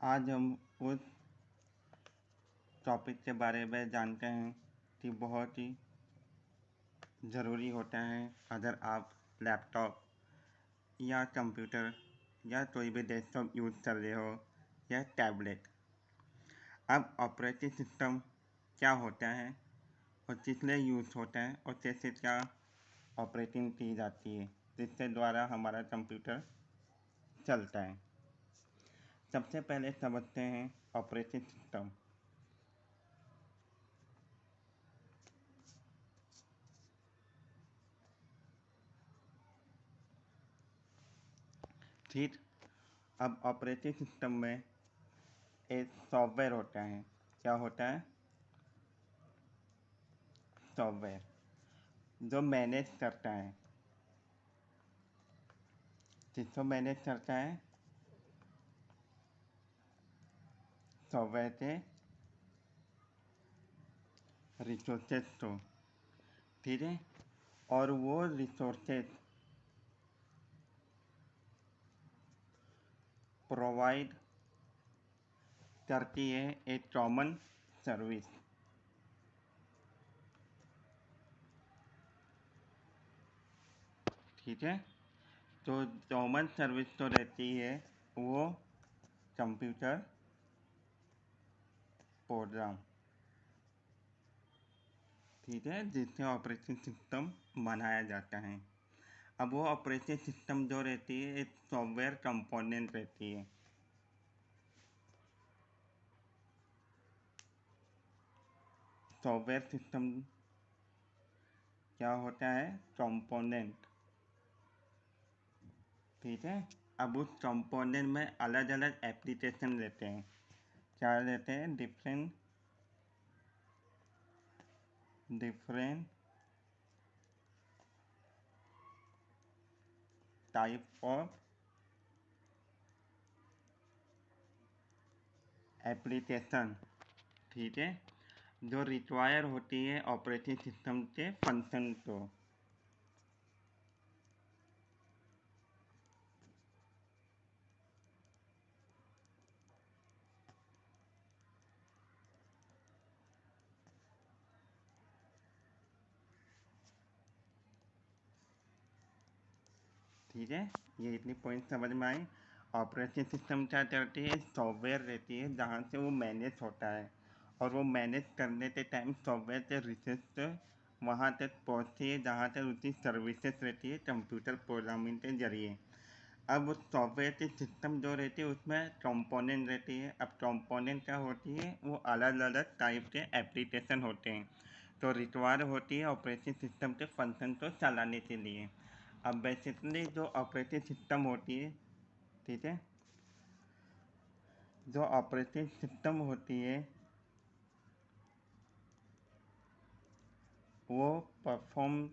आज हम उस टॉपिक के बारे में जानते हैं कि बहुत ही ज़रूरी होता है अगर आप लैपटॉप या कंप्यूटर या कोई भी डेस्कटॉप यूज़ कर रहे हो या टैबलेट। अब ऑपरेटिंग सिस्टम क्या होता है और किस लिए यूज़ होता है और कैसे क्या ऑपरेटिंग की जाती है जिसके द्वारा हमारा कंप्यूटर चलता है। सबसे पहले समझते हैं ऑपरेटिंग सिस्टम। ठीक, अब ऑपरेटिंग सिस्टम में एक सॉफ्टवेयर होता है। क्या होता है? सॉफ्टवेयर जो मैनेज करता है। किसको मैनेज करता है? सॉफ्टवेयर के रिसोर्सेज को। ठीक है, और वो रिसोर्सेज प्रोवाइड करती है एक कॉमन सर्विस। ठीक है, तो कॉमन सर्विस तो रहती है वो कंप्यूटर प्रोग्राम। ठीक है, जिससे ऑपरेटिंग सिस्टम बनाया जाता है। अब वो ऑपरेटिंग सिस्टम जो रहती है एक सॉफ्टवेयर कंपोनेंट रहती है। सॉफ्टवेयर सिस्टम क्या होता है? कंपोनेंट। ठीक है, अब उस कंपोनेंट में अलग अलग एप्लीकेशन रहते हैं। क्या रहते हैं? Different type of application. ठीक है, जो रिक्वायर होती है ऑपरेटिंग सिस्टम के फंक्शन को। ठीक है, ये इतनी पॉइंट समझ में आई। ऑपरेटिंग सिस्टम क्या करती है? सॉफ्टवेयर रहती है जहाँ से वो मैनेज होता है, और वो मैनेज करने के टाइम सॉफ्टवेयर के रिसोर्स वहाँ तक पहुँचती है जहाँ तक उसकी सर्विसेज रहती है कंप्यूटर प्रोग्रामिंग के जरिए। अब उस सॉफ्टवेयर की सिस्टम जो रहती है उसमें कंपोनेंट रहती है। अब कंपोनेंट क्या होती है? वो अलग अलग टाइप के एप्लीकेशन होते हैं तो रिक्वायर होती है ऑपरेटिंग सिस्टम के फंक्शन को चलाने के लिए। अब बेसिकली जो ऑपरेटिंग सिस्टम होती है, ठीक है, जो ऑपरेटिंग सिस्टम होती है वो परफॉर्म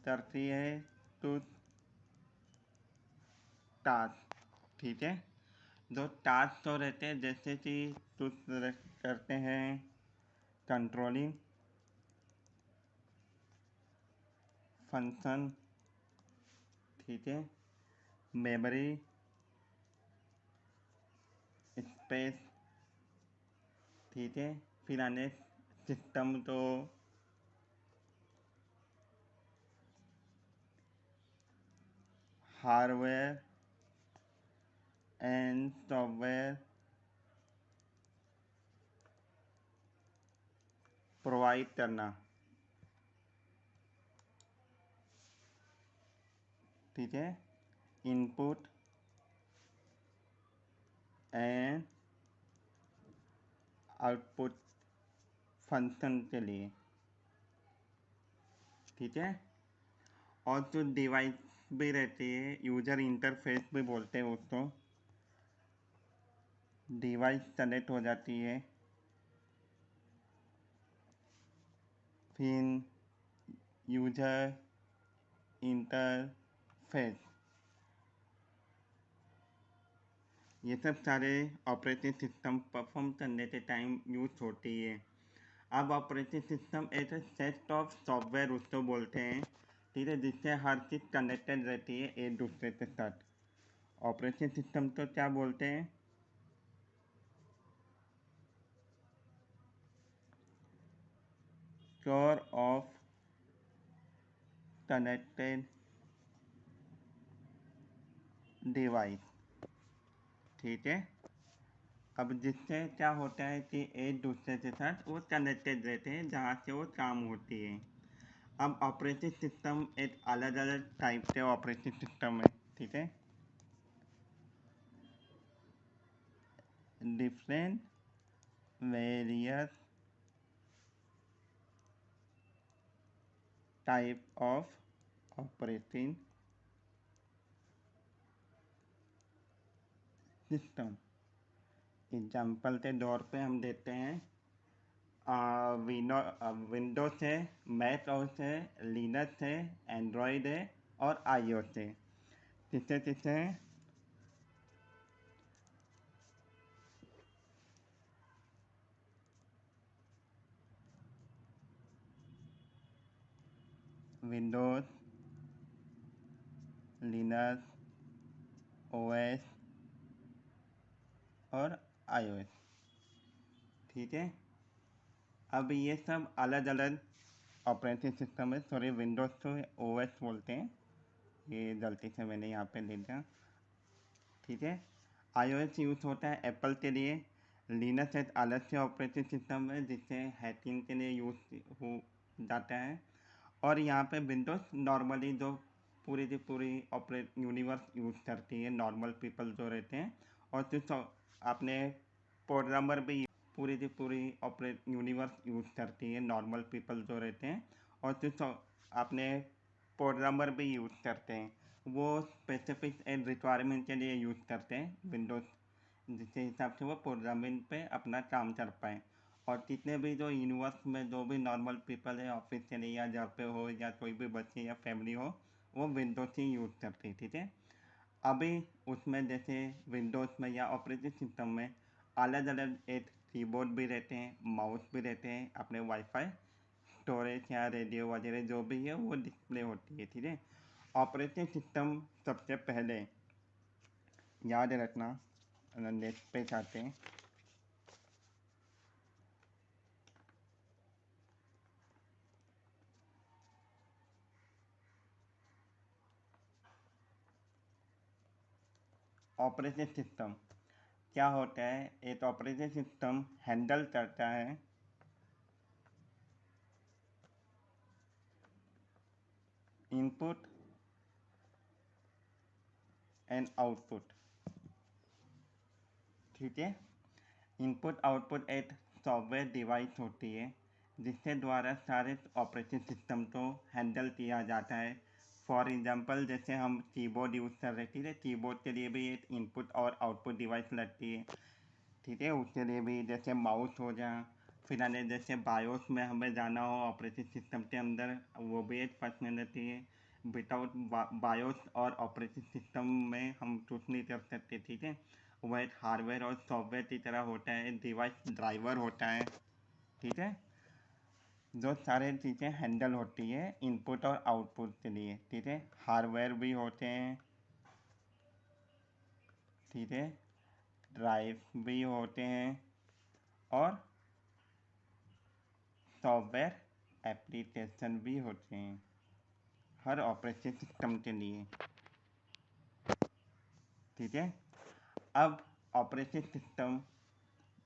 करती है टू टास्क। ठीक है, जो टास्क तो रहते हैं जैसे कि कुछ करते हैं कंट्रोलिंग फंक्शन। ठीक है, मेमोरी स्पेस। ठीक है, फिर आने सिस्टम तो हार्डवेयर एंड सॉफ्टवेयर प्रोवाइड करना। ठीक है, इनपुट एंड आउटपुट फंक्शन के लिए। ठीक है, और जो डिवाइस भी रहती है यूजर इंटरफेस भी बोलते हैं उसको। डिवाइस कनेक्ट हो जाती है, फिर यूजर इंटरफेस। ये सब सारे ऑपरेटिंग सिस्टम परफॉर्म करने के टाइम यूज होती है। अब ऑपरेटिंग सिस्टम एक सेट ऑफ सॉफ्टवेयर उसको बोलते हैं। ठीक है, जिससे हर चीज़ कनेक्टेड रहती है एक दूसरे के साथ। ऑपरेटिंग सिस्टम तो क्या बोलते हैं, कोर ऑफ कनेक्टेड डिवाइस। ठीक है। अब जिससे क्या होता है कि एक दूसरे के साथ वो कनेक्टेड रहते हैं जहाँ से वो काम होती है। अब ऑपरेटिंग सिस्टम एक अलग अलग टाइप के ऑपरेटिंग सिस्टम है। ठीक है। Different various type of operating system. Example के तौर पे हम देते हैं विंडोज है, मैक ओएस है, लिनक्स है, एंड्रॉयड है और आईओएस है। किससे किससे विंडोज, लिनक्स ओएस और आईओएस। ठीक है। अब ये सब अलग अलग ऑपरेटिंग सिस्टम है। सॉरी, विंडोज तो ओएस बोलते हैं, ये गलती से मैंने यहाँ पे लिख दिया। ठीक है। आईओएस यूज़ होता है एप्पल के लिए। लिनक्स एक अलग से ऑपरेटिंग सिस्टम है जिससे हैकिंग के लिए यूज़ हो जाता है। और यहाँ पे विंडोज नॉर्मली जो पूरी की पूरी ऑपरेट यूनिवर्स यूज़ करती है, नॉर्मल पीपल जो रहते हैं। और कुछ अपने प्रोग्रामर भी पूरी की पूरी ऑपरेट यूनिवर्स यूज़ करती है, नॉर्मल पीपल जो रहते हैं। और कुछ अपने प्रोग्रामर भी यूज़ करते हैं, वो स्पेसिफिक एंड रिक्वायरमेंट के लिए यूज़ करते हैं विंडोज़, जिसके हिसाब से वो प्रोग्रामिंग पे अपना काम कर पाएँ। और जितने भी जो यूनिवर्स में जो भी नॉर्मल पीपल है, ऑफिस चले या घर पे हो या कोई भी बच्चे या फैमिली हो, वो विंडोज़ ही यूज़ करती है। ठीक है। अभी उसमें जैसे विंडोज़ में या ऑपरेटिंग सिस्टम में अलग अलग एक कीबोर्ड भी रहते हैं, माउस भी रहते हैं, अपने वाईफाई स्टोरेज या रेडियो वगैरह जो भी है वो डिस्प्ले होती है। ठीक है। ऑपरेटिंग सिस्टम सबसे पहले याद रखना, नेट पे जाते हैं। ऑपरेटिंग सिस्टम क्या होता है, एक ऑपरेटिंग सिस्टम हैंडल करता है इनपुट एंड आउटपुट। ठीक है। इनपुट आउटपुट एक सॉफ्टवेयर डिवाइस होती है जिसके द्वारा सारे ऑपरेटिंग सिस्टम को हैंडल किया जाता है। फॉर एग्जांपल जैसे हम कीबोर्ड यूज़ कर रहे थे, कीबोर्ड के लिए भी एक इनपुट और आउटपुट डिवाइस लगती है। ठीक है। उसके लिए भी जैसे माउस हो जाए, फिर आने जैसे बायोस में हमें जाना हो ऑपरेटिंग सिस्टम के अंदर, वो भी एक फंक्शनलिटी है। विदाउट बायोस और ऑपरेटिंग सिस्टम में हम कुछ नहीं कर सकते। ठीक है। वह एक हार्डवेयर और सॉफ्टवेयर की तरह होता है, डिवाइस ड्राइवर होता है। ठीक है। जो सारे चीज़ें हैंडल होती है इनपुट और आउटपुट के लिए। ठीक है। हार्डवेयर भी होते हैं। ठीक है। ड्राइव भी होते हैं और सॉफ्टवेयर एप्लीकेशन भी होते हैं हर ऑपरेटिंग सिस्टम के लिए। ठीक है। अब ऑपरेटिंग सिस्टम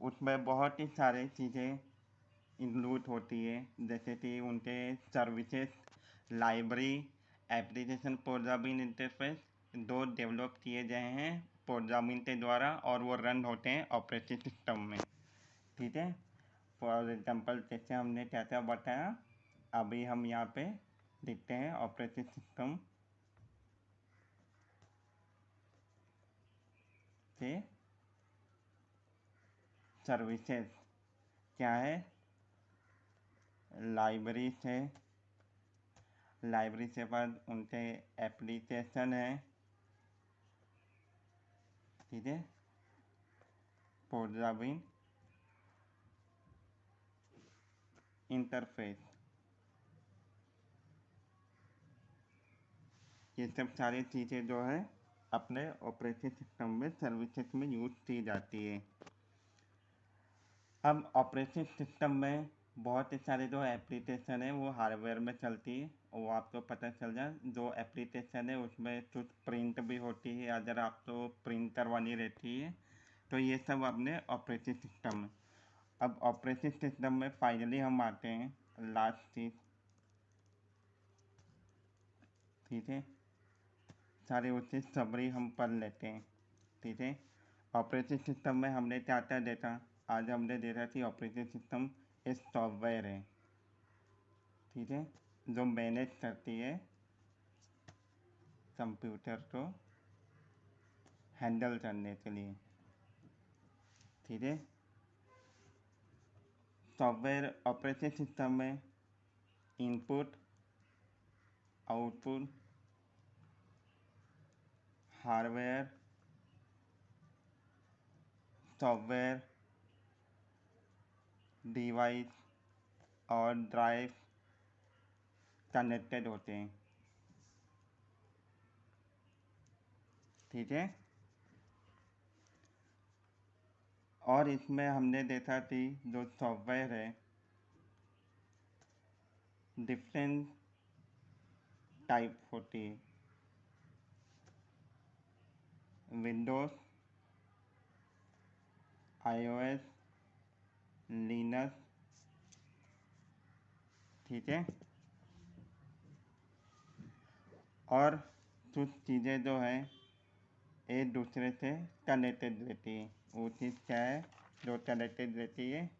उसमें बहुत ही सारे चीज़ें इंक्लूड होती है, जैसे कि उनके services, library, application programming interface दो डेवलप किए गए हैं प्रोग्रामिंग के द्वारा और वो रन होते हैं ऑपरेटिंग सिस्टम में। ठीक है। फॉर एग्जांपल जैसे हमने क्या क्या बताया, अभी हम यहाँ पे देखते हैं ऑपरेटिंग सिस्टम से सर्विसेज क्या है, लाइब्रेरी से, लाइब्रेरी से बाद उनके एप्लीकेशन है। ठीक है। प्रोग्रामिंग इंटरफेस, ये सब सारी चीज़ें जो है अपने ऑपरेटिंग सिस्टम में सर्विसेज में यूज़ की जाती है। अब ऑपरेटिंग सिस्टम में बहुत सारे जो एप्लीकेशन है वो हार्डवेयर में चलती है, वो आपको पता चल जाए। जो एप्लीकेशन है उसमें कुछ प्रिंट भी होती है, अगर आपको प्रिंट करवानी रहती है, तो ये सब अपने ऑपरेटिंग सिस्टम में। अब ऑपरेटिंग सिस्टम में फाइनली हम आते हैं लास्ट चीज, ठीक है। सारे उससे समरी हम पढ़ लेते हैं, ठीक है। ऑपरेटिंग सिस्टम में हमने क्या क्या देखा? आज हमने देखा कि ऑपरेटिंग सिस्टम एक सॉफ्टवेयर है, ठीक है, जो मैनेज करती है कंप्यूटर को हैंडल करने के लिए, ठीक है। सॉफ्टवेयर ऑपरेटिंग सिस्टम में input, output, hardware, software, device और ड्राइव कनेक्टेड होते हैं, ठीक है। और इसमें हमने देखा कि जो सॉफ्टवेयर है डिफरेंट टाइप होती है, विंडोज़, आईओएस, लिनक्स, ठीक है। और कुछ चीज़ें जो हैं एक दूसरे से कनेक्टेड रहती है। वो चीज़ क्या है जो कनेक्टेड रहती है?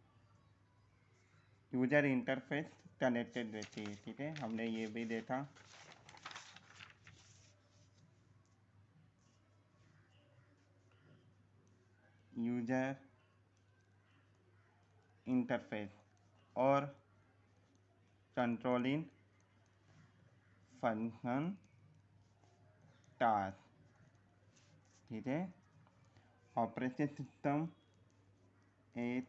यूज़र इंटरफेस कनेक्टेड रहती है, ठीक है, हमने ये भी देखा। यूज़र इंटरफेस और कंट्रोलिंग फंक्शन टास्क, ठीक है। ऑपरेटिंग सिस्टम एक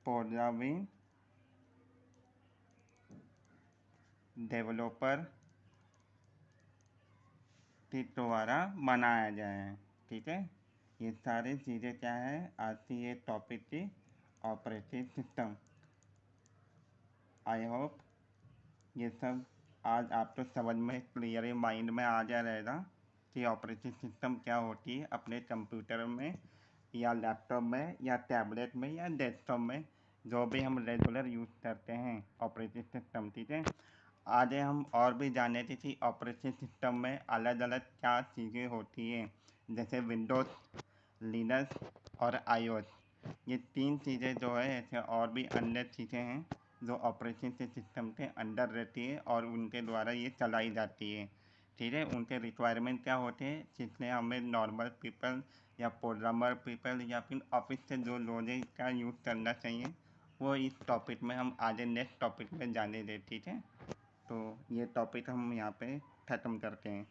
प्रोग्रामिंग डेवलपर के द्वारा बनाया जाए, ठीक है। ये सारी चीज़ें क्या है आज की ये टॉपिक की ऑपरेटिंग सिस्टम। आई होप ये सब आज आपको समझ में क्लियर माइंड में आ जा रहेगा कि ऑपरेटिंग सिस्टम क्या होती है अपने कंप्यूटर में या लैपटॉप में या टैबलेट में या डेस्कटॉप में, जो भी हम रेगुलर यूज़ करते हैं ऑपरेटिंग सिस्टम, ठीक है। आगे हम और भी जाने थी ऑपरेटिंग सिस्टम में अलग अलग क्या चीज़ें होती हैं, जैसे विंडोज़, लिनक्स और आईओएस। ये तीन चीज़ें जो है ऐसे और भी अन्य चीज़ें हैं जो ऑपरेटिंग सिस्टम के अंदर रहती है और उनके द्वारा ये चलाई जाती है, ठीक है। उनके रिक्वायरमेंट क्या होते हैं जिसमें हमें नॉर्मल पीपल या प्रोग्रामर पीपल या फिर ऑफिस से जो लोग हैं का यूज़ करना चाहिए, वो इस टॉपिक में हम आगे नेक्स्ट टॉपिक में जाने दें, ठीक है। तो ये टॉपिक हम यहाँ पे ख़त्म करते हैं।